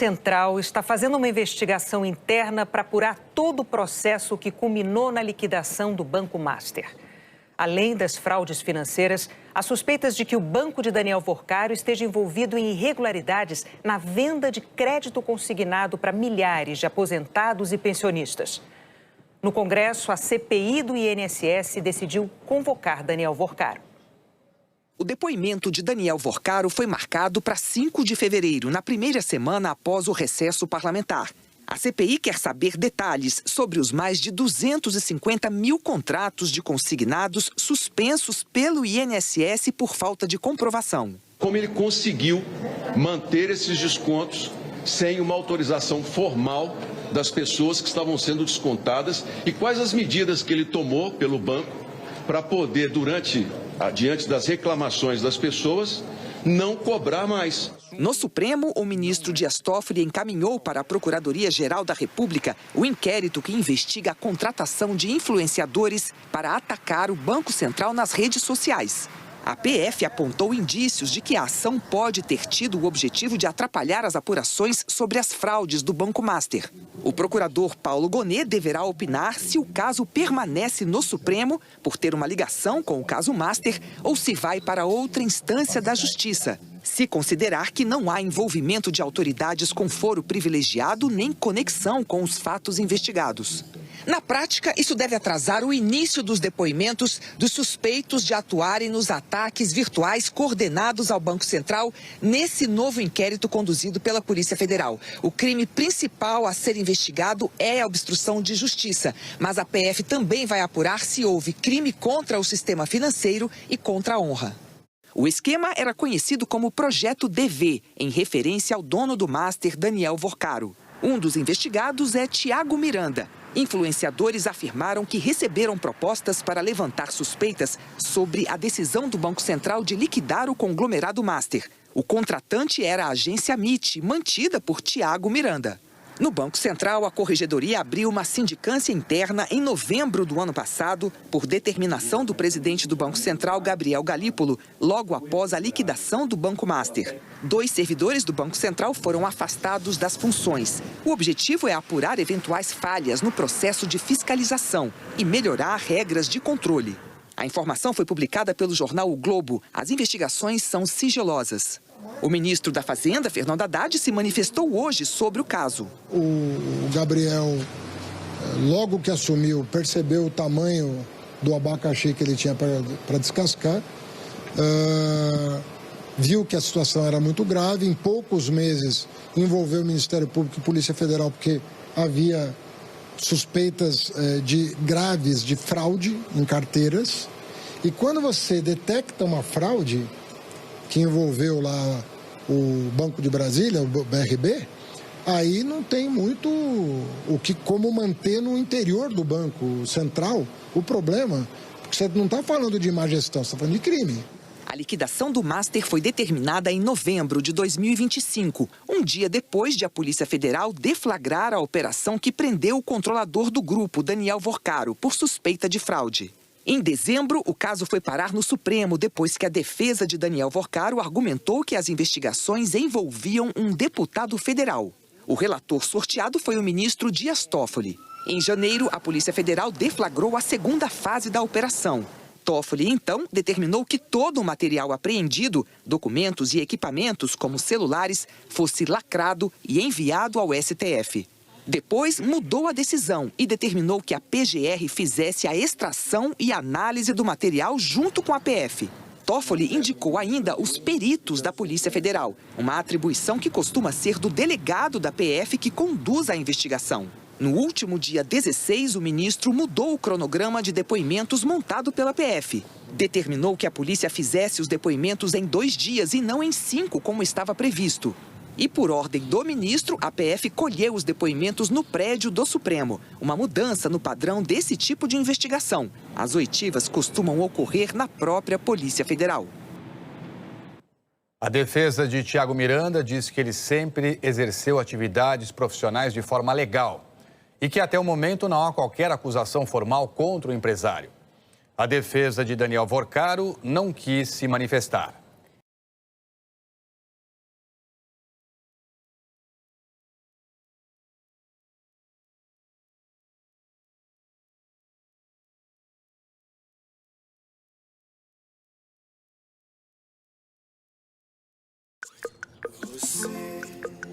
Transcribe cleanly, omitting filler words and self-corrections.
Central está fazendo uma investigação interna para apurar todo o processo que culminou na liquidação do Banco Master. Além das fraudes financeiras, há suspeitas de que o banco de Daniel Worcário esteja envolvido em irregularidades na venda de crédito consignado para milhares de aposentados e pensionistas. No Congresso, a CPI do INSS decidiu convocar Daniel Worcário. O depoimento de Daniel Worcário foi marcado para 5 de fevereiro, na primeira semana após o recesso parlamentar. A CPI quer saber detalhes sobre os mais de 250 mil contratos de consignados suspensos pelo INSS por falta de comprovação. Como ele conseguiu manter esses descontos sem uma autorização formal das pessoas que estavam sendo descontadas e quais as medidas que ele tomou pelo banco para poder, diante das reclamações das pessoas, não cobrar mais. No Supremo, o ministro Dias Toffoli encaminhou para a Procuradoria-Geral da República o inquérito que investiga a contratação de influenciadores para atacar o Banco Central nas redes sociais. A PF apontou indícios de que a ação pode ter tido o objetivo de atrapalhar as apurações sobre as fraudes do Banco Master. O procurador Paulo Gonet deverá opinar se o caso permanece no Supremo por ter uma ligação com o caso Master ou se vai para outra instância da Justiça, se considerar que não há envolvimento de autoridades com foro privilegiado nem conexão com os fatos investigados. Na prática, isso deve atrasar o início dos depoimentos dos suspeitos de atuarem nos ataques virtuais coordenados ao Banco Central nesse novo inquérito conduzido pela Polícia Federal. O crime principal a ser investigado é a obstrução de justiça, mas a PF também vai apurar se houve crime contra o sistema financeiro e contra a honra. O esquema era conhecido como Projeto DV, em referência ao dono do Master, Daniel Worcário. Um dos investigados é Tiago Miranda. Influenciadores afirmaram que receberam propostas para levantar suspeitas sobre a decisão do Banco Central de liquidar o conglomerado Master. O contratante era a agência MIT, mantida por Tiago Miranda. No Banco Central, a Corregedoria abriu uma sindicância interna em novembro do ano passado, por determinação do presidente do Banco Central, Gabriel Galípolo, logo após a liquidação do Banco Master. 2 servidores do Banco Central foram afastados das funções. O objetivo é apurar eventuais falhas no processo de fiscalização e melhorar regras de controle. A informação foi publicada pelo jornal O Globo. As investigações são sigilosas. O ministro da Fazenda, Fernando Haddad, se manifestou hoje sobre o caso. O Gabriel, logo que assumiu, percebeu o tamanho do abacaxi que ele tinha para descascar, viu que a situação era muito grave, em poucos meses envolveu o Ministério Público e Polícia Federal, porque havia suspeitas graves de fraude em carteiras. E quando você detecta uma fraude que envolveu lá o Banco de Brasília, o BRB, aí não tem muito como manter no interior do Banco Central o problema, porque você não está falando de má gestão, você está falando de crime. A liquidação do Master foi determinada em novembro de 2025, um dia depois de a Polícia Federal deflagrar a operação que prendeu o controlador do grupo, Daniel Worcário, por suspeita de fraude. Em dezembro, o caso foi parar no Supremo depois que a defesa de Daniel Worcário argumentou que as investigações envolviam um deputado federal. O relator sorteado foi o ministro Dias Toffoli. Em janeiro, a Polícia Federal deflagrou a segunda fase da operação. Toffoli, então, determinou que todo o material apreendido, documentos e equipamentos como celulares, fosse lacrado e enviado ao STF. Depois, mudou a decisão e determinou que a PGR fizesse a extração e análise do material junto com a PF. Toffoli indicou ainda os peritos da Polícia Federal, uma atribuição que costuma ser do delegado da PF que conduz a investigação. No último dia 16, o ministro mudou o cronograma de depoimentos montado pela PF. Determinou que a polícia fizesse os depoimentos em 2 dias e não em 5, como estava previsto. E, por ordem do ministro, a PF colheu os depoimentos no prédio do Supremo, uma mudança no padrão desse tipo de investigação. As oitivas costumam ocorrer na própria Polícia Federal. A defesa de Tiago Miranda diz que ele sempre exerceu atividades profissionais de forma legal e que até o momento não há qualquer acusação formal contra o empresário. A defesa de Daniel Worcário não quis se manifestar. see.